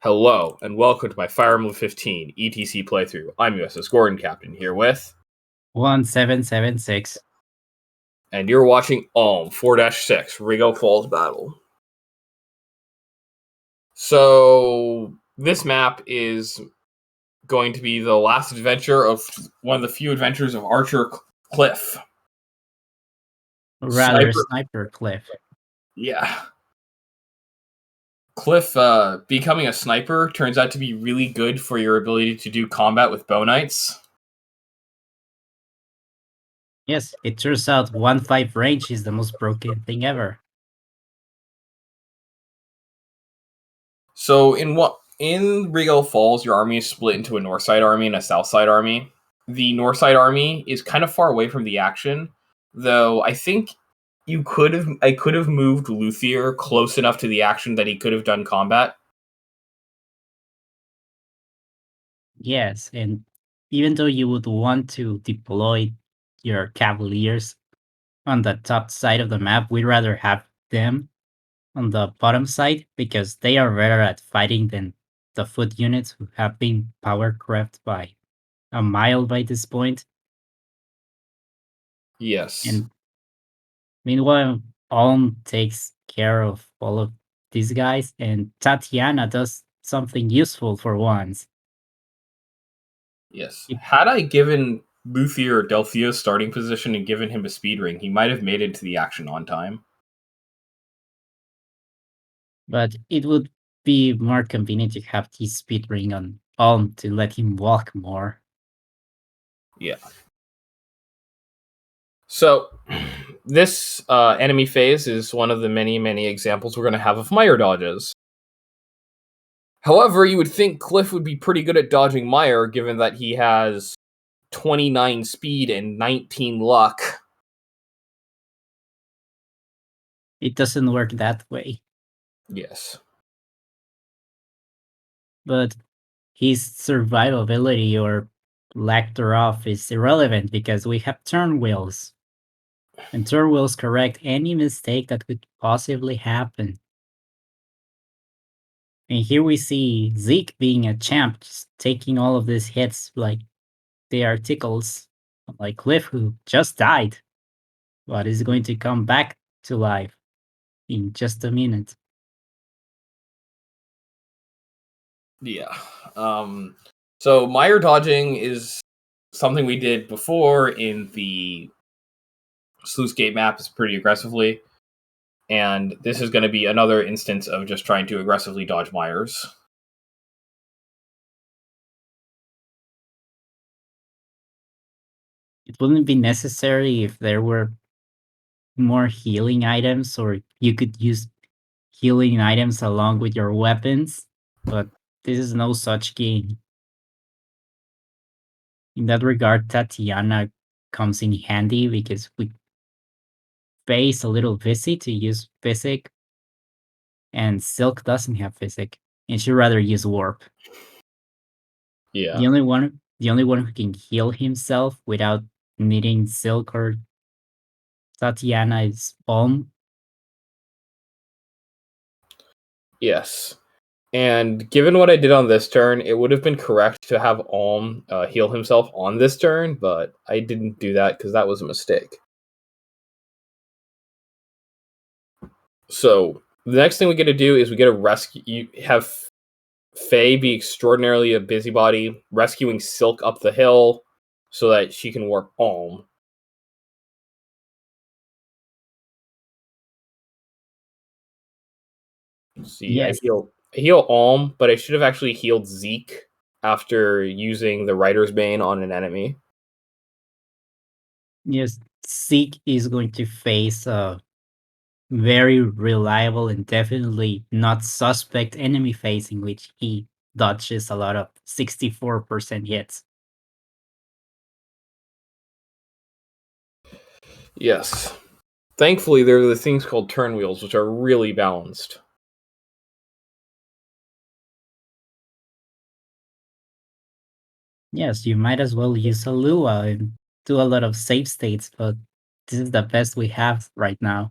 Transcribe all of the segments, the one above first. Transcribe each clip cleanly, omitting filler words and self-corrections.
Hello, and welcome to my Fire Emblem 15 ETC playthrough. I'm USS Gordon Captain here with, 1776. and you're watching Ulm 4-6 Rigel Falls Battle. So, this map is going to be the last adventure of one of the few adventures of Archer Cliff. Rather, Sniper Cliff. Yeah. Cliff becoming a sniper turns out to be really good for your ability to do combat with bow knights. Yes, it turns out 1-5 range is the most broken thing ever. So in Rigel Falls, your army is split into a north side army and a south side army. The north side army is kind of far away from the action, though I think I could have moved Luthier close enough to the action that he could have done combat. Yes, and even though you would want to deploy your Cavaliers on the top side of the map, we'd rather have them on the bottom side because they are better at fighting than the foot units who have been power crept by a mile by this point. Yes. And meanwhile, Alm takes care of all of these guys, and Tatiana does something useful for once. Yes. Had I given Luthier Delphio's starting position and given him a speed ring, he might have made it to the action on time. But it would be more convenient to have the speed ring on Alm to let him walk more. Yeah. So, this enemy phase is one of the many, many examples we're going to have of Meyer dodges. However, you would think Cliff would be pretty good at dodging Meyer, given that he has 29 speed and 19 luck. It doesn't work that way. Yes. But his survivability or lack thereof is irrelevant because we have turn wheels. And turn wheels correct any mistake that could possibly happen. And here we see Zeke being a champ, just taking all of these hits like they are tickles. Like Cliff, who just died, but is going to come back to life in just a minute. Yeah. So Meyer dodging is something we did before in the Sluice Gate map is pretty aggressively. And this is going to be another instance of just trying to aggressively dodge Myers. It wouldn't be necessary if there were more healing items, or you could use healing items along with your weapons, but this is no such game. In that regard, Tatiana comes in handy because we face a little Visi to use Physic, and Silk doesn't have Physic, and she'd rather use Warp. Yeah. The only one who can heal himself without needing Silk or Tatiana is Ulm. Yes. And given what I did on this turn, it would have been correct to have Ulm heal himself on this turn, but I didn't do that because that was a mistake. So the next thing we get to do is we get to rescue. You have Faye be extraordinarily a busybody, rescuing Silk up the hill so that she can warp Ulm. See, Yes. I heal Ulm, but I should have actually healed Zeke after using the Writer's Bane on an enemy. Yes, Zeke is going to face a very reliable and definitely not suspect enemy phase in which he dodges a lot of 64% hits. Yes. Thankfully, there are the things called turn wheels, which are really balanced. Yes, you might as well use a Lua and do a lot of save states, but this is the best we have right now.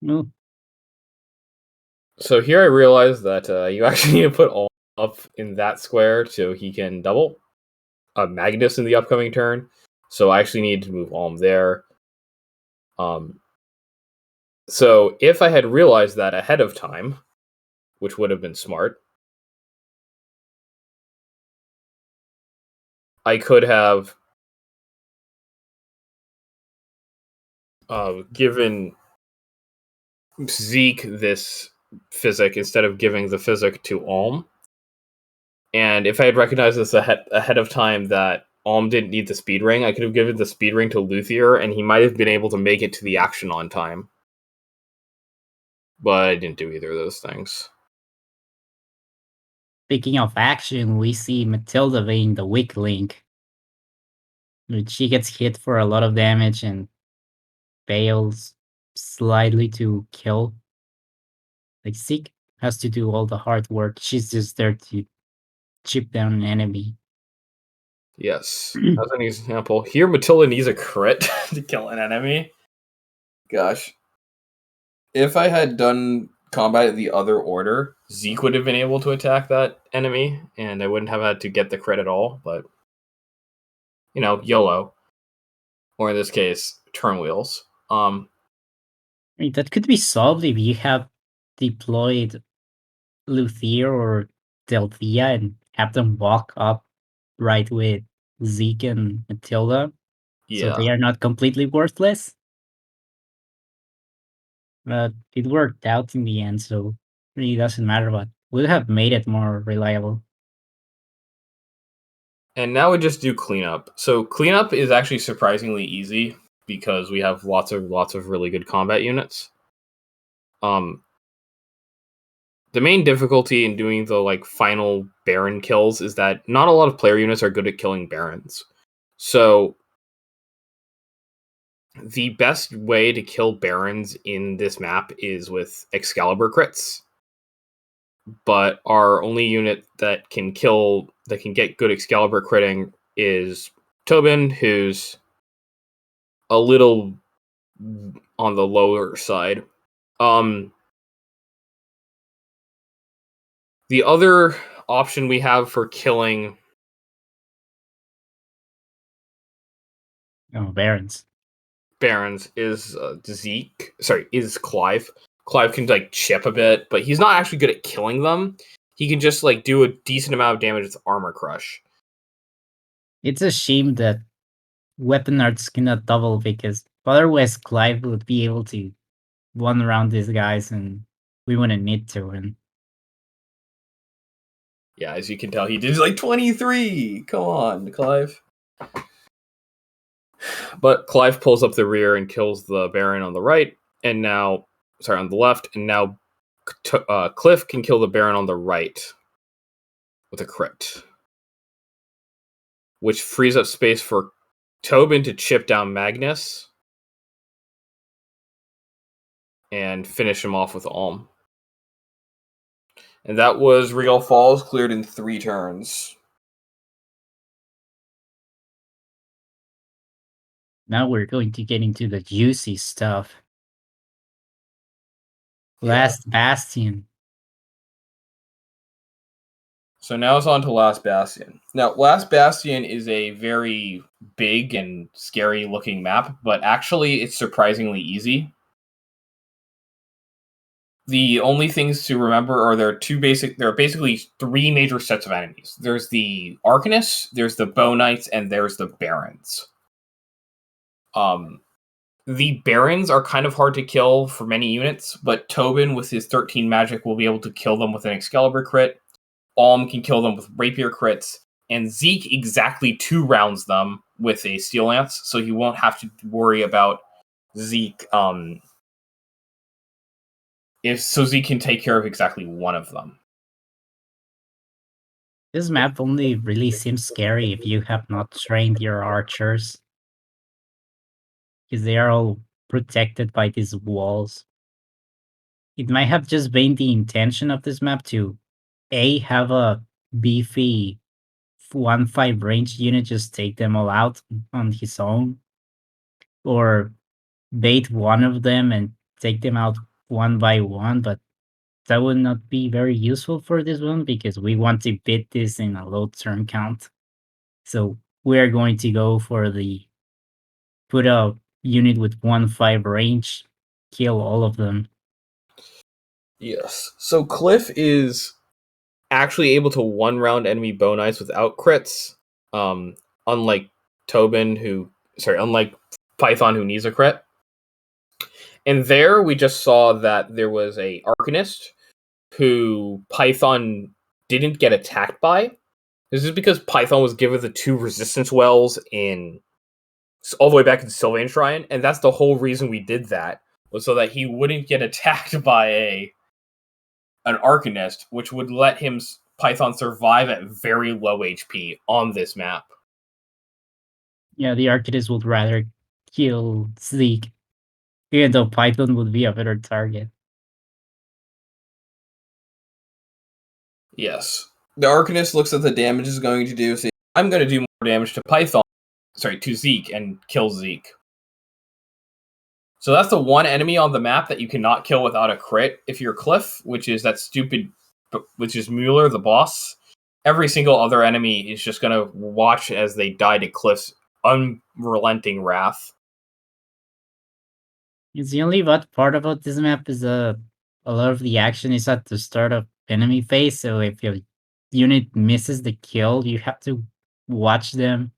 No, So here I realized that you actually need to put all up in that square so he can double Magnus in the upcoming turn. So I actually need to move Alm there. Um, so if I had realized that ahead of time, which would have been smart, I could have given Zeke this physic instead of giving the physic to Alm. And if I had recognized this ahead of time that Alm didn't need the speed ring, I could have given the speed ring to Luthier, and he might have been able to make it to the action on time. But I didn't do either of those things. speaking of action, we see Matilda being the weak link. She gets hit for a lot of damage and fails slightly to kill. Like Zeke has to do all the hard work. She's just there to chip down an enemy. Yes. As an example, here Matilda needs a crit to kill an enemy. Gosh. If I had done combat in the other order, Zeke would have been able to attack that enemy, and I wouldn't have had to get the crit at all, but YOLO. Or in this case, turn wheels. I mean, that could be solved if you have deployed Luthier or Delphia and have them walk up right with Zeke and Matilda, so Yeah. they are not completely worthless. But it worked out in the end, so it really doesn't matter. But would have made it more reliable. And now we just do cleanup. So cleanup is actually surprisingly easy because we have lots of really good combat units. The main difficulty in doing the final Baron kills is that not a lot of player units are good at killing Barons. So the best way to kill Barons in this map is with Excalibur crits. But our only unit that can get good Excalibur critting is Tobin, who's a little on the lower side. The other option we have for killing Oh, Barons. Barons is is Clive. Clive can chip a bit, but he's not actually good at killing them. He can just do a decent amount of damage with armor crush. It's a shame that weapon arts cannot double because otherwise Clive would be able to one around these guys and we wouldn't need to. And Yeah, as you can tell, he did 23. Come on, Clive. But Clive pulls up the rear and kills the Baron on the right, and now, on the left, and now Cliff can kill the Baron on the right with a crit, which frees up space for Tobin to chip down Magnus and finish him off with Alm. And that was Rigel Falls, cleared in 3 turns. now we're going to get into the juicy stuff. Yeah. Last Bastion. So now it's on to Last Bastion. Now, Last Bastion is a very big and scary looking map, but actually it's surprisingly easy. The only things to remember are there are basically 3 major sets of enemies. There's the Arcanists, there's the Bow Knights, and there's the Barons. The Barons are kind of hard to kill for many units, but Tobin with his 13 magic will be able to kill them with an Excalibur crit. Alm can kill them with rapier crits, and Zeke exactly 2 rounds them with a Steel Lance, so he won't have to worry about Zeke. Zeke can take care of exactly 1 of them. This map only really seems scary if you have not trained your archers, because they are all protected by these walls. It might have just been the intention of this map to have a beefy 1-5 range unit just take them all out on his own, or bait one of them and take them out one by one, but that would not be very useful for this one because we want to beat this in a low turn count. So we're going to go for the put a unit with 1-5 range, kill all of them. Yes. So Cliff is actually able to one round enemy bone eyes without crits. Unlike unlike Python who needs a crit. And there we just saw that there was a Arcanist who Python didn't get attacked by. This is because Python was given the 2 resistance wells in all the way back in Sylvan Shrine, and that's the whole reason we did that, was so that he wouldn't get attacked by an Arcanist, which would let him Python survive at very low HP on this map. Yeah, the Arcanist would rather kill Zeke, even though Python would be a better target. Yes. The Arcanist looks at the damage is going to do, so I'm going to do more damage to to Zeke, and kill Zeke. So that's the one enemy on the map that you cannot kill without a crit. If you're Cliff, which is Mueller, the boss, every single other enemy is just going to watch as they die to Cliff's unrelenting wrath. It's the only bad part about this map is a lot of the action is at the start of enemy phase, so if your unit misses the kill, you have to watch them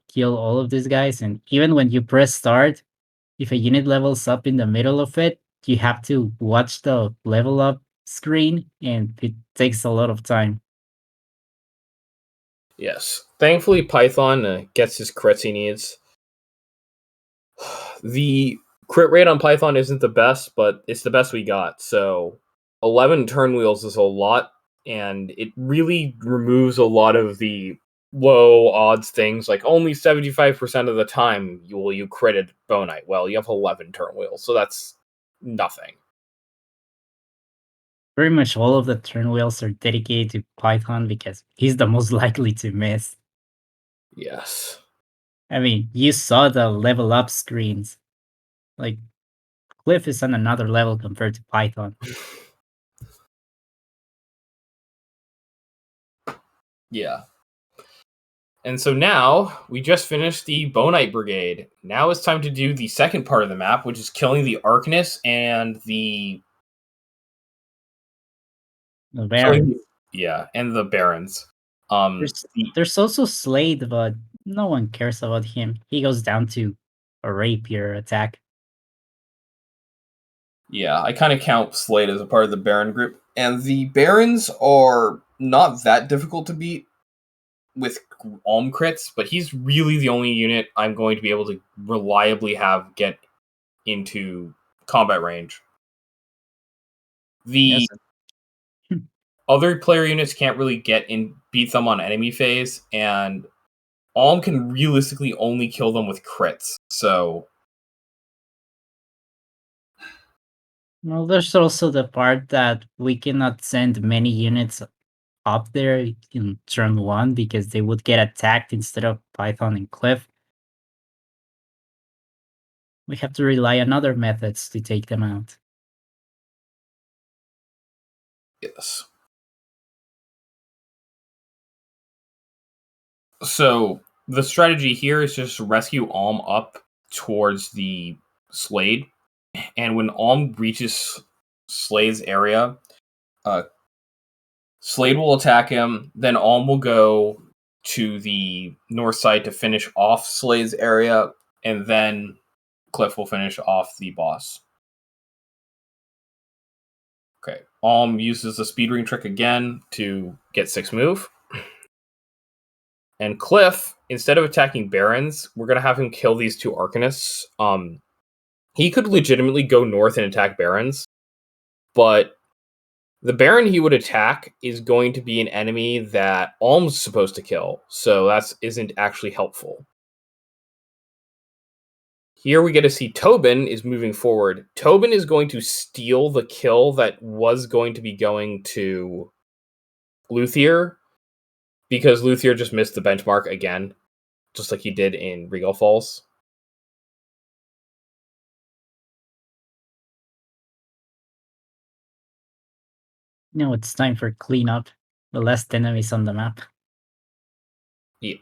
kill all of these guys, and even when you press start, if a unit levels up in the middle of it, you have to watch the level up screen, and it takes a lot of time. Yes. Thankfully, Python gets his crits he needs. The crit rate on Python isn't the best, but it's the best we got. So 11 turn wheels is a lot, and it really removes a lot of the low odds things, like only 75% of the time you critted Bonite. Well, you have 11 turn wheels, so that's nothing. Pretty much all of the turn wheels are dedicated to Python because he's the most likely to miss. Yes. I mean, you saw the level up screens. Like, Cliff is on another level compared to Python. Yeah. And so now we just finished the Bonite Brigade. Now it's time to do the second part of the map, which is killing the Arcanist and the The Baron. and the Barons. There's there's also Slade, but no one cares about him. He goes down to a rapier attack. Yeah, I kind of count Slade as a part of the Baron group, and the Barons are not that difficult to beat with Alm crits, but he's really the only unit I'm going to be able to reliably have get into combat range. The Yes. other player units can't really beat them on enemy phase, and Alm can realistically only kill them with crits. So Well, there's also the part that we cannot send many units up there in turn 1 because they would get attacked instead of Python and Cliff. We have to rely on other methods to take them out. yes. So the strategy here is just rescue Alm up towards the Slade, and when Alm reaches Slade's area, uh, Slade will attack him. Then Alm will go to the north side to finish off Slade's area, and then Cliff will finish off the boss. Okay, Alm uses the speed ring trick again to get 6 move. And Cliff, instead of attacking Barons, we're going to have him kill these 2 Arcanists. He could legitimately go north and attack Barons, but the Baron he would attack is going to be an enemy that Alm's supposed to kill, so that isn't actually helpful. Here we get to see Tobin is moving forward. Tobin is going to steal the kill that was going to be going to Luthier, because Luthier just missed the benchmark again, just like he did in Rigel Falls. No, it's time for cleanup. The last enemies on the map. Yep.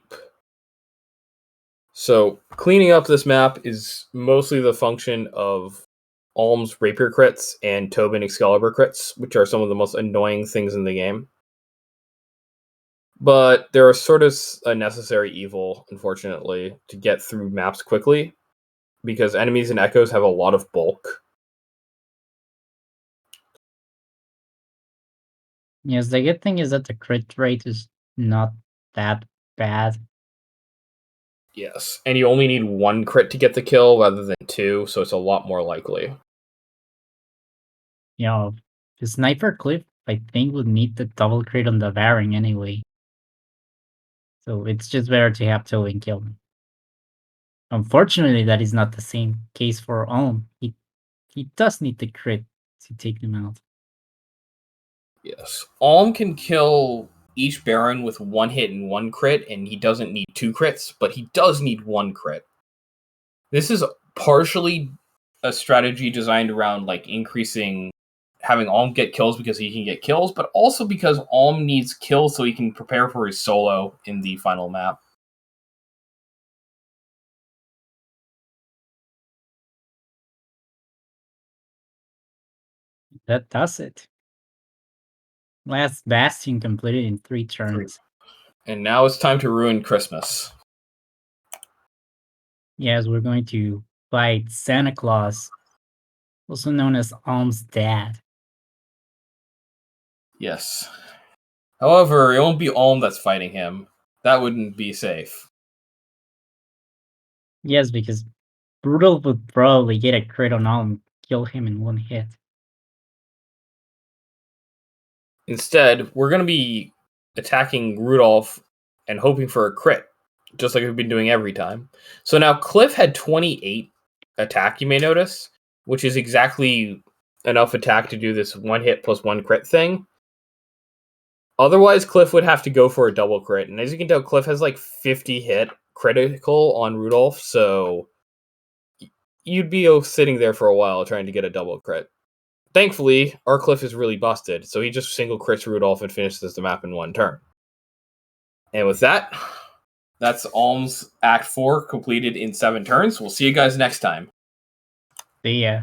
So cleaning up this map is mostly the function of Alm's Rapier crits and Tobin Excalibur crits, which are some of the most annoying things in the game. But they're sort of a necessary evil, unfortunately, to get through maps quickly, because enemies and echoes have a lot of bulk. Yes, the good thing is that the crit rate is not that bad. Yes, and you only need one crit to get the kill rather than two, so it's a lot more likely. You know, the Sniper Cliff, I think, would need the double crit on the Varing anyway. So it's just better to have Tobin kill him. Unfortunately, that is not the same case for Olm. He does need the crit to take them out. Yes. Alm can kill each Baron with one hit and one crit, and he doesn't need two crits, but he does need one crit. This is partially a strategy designed around like increasing having Alm get kills because he can get kills, but also because Alm needs kills so he can prepare for his solo in the final map. That does it. Last Bastion completed in 3 turns. And now it's time to ruin Christmas. Yes, we're going to fight Santa Claus, also known as Alm's dad. Yes. However, it won't be Alm that's fighting him. That wouldn't be safe. Yes, because Rudolf would probably get a crit on Alm and kill him in one hit. Instead, we're going to be attacking Rudolf and hoping for a crit, just like we've been doing every time. So now Cliff had 28 attack, you may notice, which is exactly enough attack to do this one hit plus one crit thing. Otherwise, Cliff would have to go for a double crit. And as you can tell, Cliff has like 50 hit critical on Rudolf, so you'd be sitting there for a while trying to get a double crit. Thankfully, our Cliff is really busted, so he just single crits Rudolph and finishes the map in one turn. And with that, that's Alm's Act 4 completed in 7 turns. We'll see you guys next time. See ya.